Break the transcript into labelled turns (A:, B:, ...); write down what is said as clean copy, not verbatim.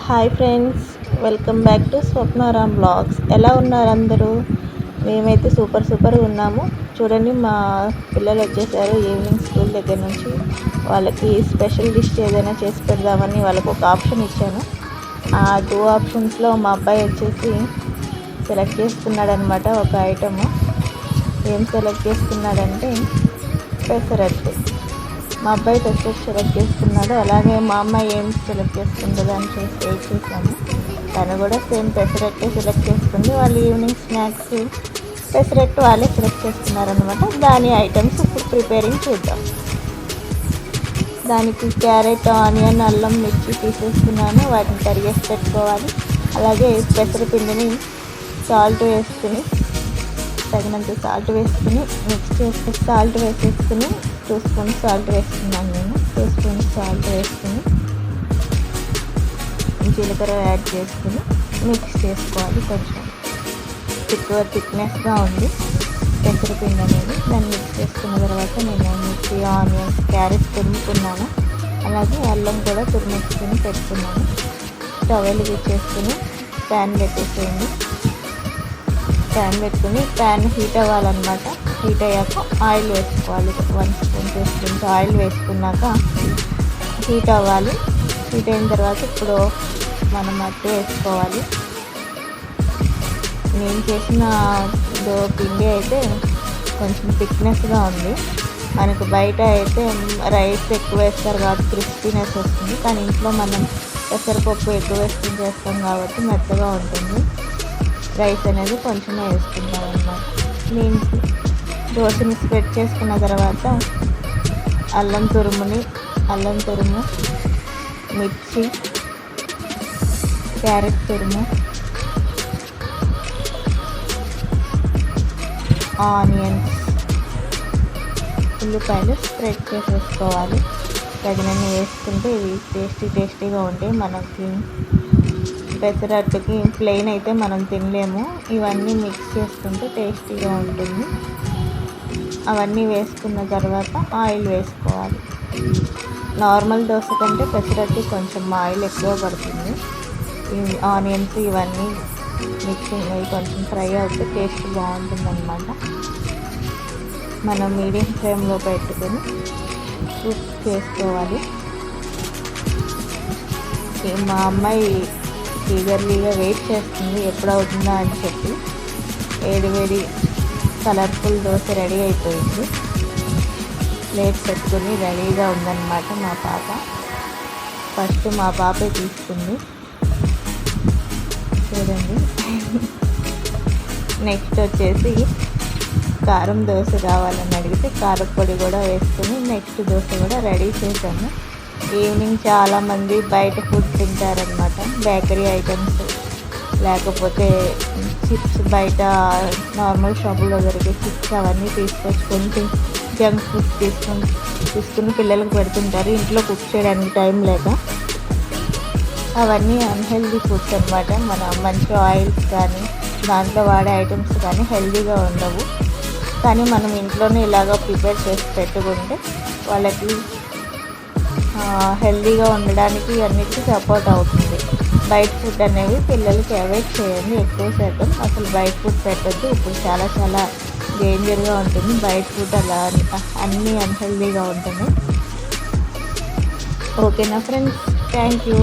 A: Hi friends, welcome back to Swapnaram blogs. ఎలా ఉన్నారు అందరూ? మేమైతే సూపర్గా ఉన్నాము. చూడండి, మా పిల్లలు వచ్చేసారు ఈవినింగ్ స్కూల్ దగ్గర నుంచి. వాళ్ళకి స్పెషల్ డిష్ ఏదైనా చేసి పెడదామని వాళ్ళకు ఒక ఆప్షన్ ఇచ్చాను. ఆ 2 ఆప్షన్స్లో మా అబ్బాయి వచ్చేసి సెలెక్ట్ చేసుకున్నాడు అనమాట ఒక ఐటము. ఏం సెలెక్ట్ చేసుకున్నాడంటే పెసరట్టు. మా అబ్బాయి పెసరట్టు సెలెక్ట్ చేసుకున్నాడు. అలాగే మా అమ్మాయి ఏం సెలెక్ట్ చేసుకుంటుందో అని వెయిట్ చేశాను. తను కూడా సేమ్ పెసరట్టే సెలెక్ట్ చేసుకుంది. వాళ్ళు ఈవినింగ్ స్నాక్స్ పెసరట్టు వాళ్ళే సెలెక్ట్ చేసుకున్నారనమాట. దాని ఐటమ్స్ ఇప్పుడు ప్రిపేరింగ్ చూద్దాం. దానికి క్యారెట్, ఆనియన్, అల్లం, మిర్చి తీసేసుకున్నాను. వాటిని తరిగేసి పెట్టుకోవాలి. అలాగే పెసరపిండిని సాల్ట్ వేసుకుని తగినంత సాల్ట్ వేసుకుని మిక్స్ చేసి సాల్ట్ వేసేసుకుని 2 స్పూన్స్ సాల్ట్ వేసుకున్నాను నేను. 2 స్పూన్స్ సాల్ట్ వేసుకుని జీలకర్ర యాడ్ చేసుకుని మిక్స్ చేసుకోవాలి. కొంచెం థిక్నెస్గా ఉంది పెసరపిండి అనేది. దాన్ని మిక్స్ చేసుకున్న తర్వాత నేను మిర్చి, ఆనియన్స్, క్యారెట్ తురుముకున్నాను. అలాగే అల్లం కూడా తురుముకుని పెట్టుకున్నాను. స్టవ్ వెలిగించేసుకుని ప్యాన్ పెట్టేసేయండి. ప్యాన్ పెట్టుకుని ప్యాన్ హీట్ అవ్వాలన్నమాట. హీట్ అయ్యాక ఆయిల్ వేసుకోవాలి. 1 స్పూన్ 2 స్పూన్స్ ఆయిల్ వేసుకున్నాక హీట్ అవ్వాలి. హీట్ అయిన తర్వాత ఇప్పుడు మనం అట్టు వేసుకోవాలి. నేను చేసిన పిండి అయితే కొంచెం థిక్నెస్గా ఉంది. మనకు బయట అయితే రైస్ ఎక్కువ వేస్తారు కాబట్టి క్రిస్పీనెస్ వస్తుంది. కానీ ఇంట్లో మనం పెసరపప్పు ఎక్కువ వేసుకుని చేస్తాం కాబట్టి మెత్తగా ఉంటుంది. రైస్ అనేది కొంచెమే వేసుకుంటాం అన్నమాట. నేను దోశని స్ప్రెడ్ చేసుకున్న తర్వాత అల్లం తురుము, మిర్చి, క్యారెట్ తురుము, ఆనియన్స్, ఉల్లిపాయలు స్ప్రెడ్ చేసేసుకోవాలి. తగినన్ని వేసుకుంటే ఇవి టేస్టీగా ఉంటాయి. మనకి పెసరట్టుకి ప్లెయిన్ అయితే మనం తినలేము. ఇవన్నీ మిక్స్ చేసుకుంటే టేస్టీగా ఉంటుంది. అవన్నీ వేసుకున్న తర్వాత ఆయిల్ వేసుకోవాలి. నార్మల్ దోశ కంటే పెసరట్టు కొంచెం ఆయిల్ ఎక్కువ పడుతుంది. ఈ ఆనియన్స్ ఇవన్నీ మిక్సింగ్ అవి కొంచెం ఫ్రై అవుతే టేస్ట్ బాగుంటుంది అన్నమాట. మనం మీడియం ఫ్లేమ్లో పెట్టుకొని కుక్ చేసుకోవాలి. మా అమ్మాయి ఈగర్లీగా వెయిట్ చేస్తుంది ఎప్పుడు అవుతుందా అని చెప్పి. వేడి కలర్ఫుల్ దోశ రెడీ అయిపోయింది. ప్లేట్ పెట్టుకుని రెడీగా ఉందన్నమాట మా పాప. ఫస్ట్ మా పాపే తీసుకుంది చూడండి. నెక్స్ట్ వచ్చేసి కారం దోశ కావాలని అడిగితే కారపొడి కూడా వేసుకుని నెక్స్ట్ దోశ కూడా రెడీ చేశాము. ఈవినింగ్ చాలామంది బయట ఫుడ్ తింటారనమాట. బేకరీ ఐటమ్స్ లేకపోతే చిప్స్, బయట నార్మల్ షాపుల్లో దొరికే చిప్స్ అవన్నీ తీసుకొచ్చుకొని జంక్ ఫుడ్ తీసుకుని పిల్లలకు పెడుతుంటారు. ఇంట్లో కుక్ చేయడానికి టైం లేక. అవన్నీ అన్హెల్దీ ఫుడ్స్ అనమాట. మన మంచి ఆయిల్స్ కానీ దాంట్లో వాడే ఐటమ్స్ కానీ హెల్దీగా ఉండవు. కానీ మనం ఇంట్లోనే ఇలాగ ప్రిపేర్ చేసి పెట్టుకుంటే వాళ్ళకి హెల్దీగా ఉండడానికి అన్నిటికీ సపోర్ట్ అవుతుంది. బయట ఫుడ్ అనేవి పిల్లలకి అవాయిడ్ చేయండి. ఎక్కువ శాతం అసలు బయట ఫుడ్ పెట్టద్దు. ఇప్పుడు చాలా డేంజర్గా ఉంటుంది బయట ఫుడ్. అలా అన్నీ అన్హెల్దీగా ఉంటుంది. ఓకేనా ఫ్రెండ్స్? Thank you.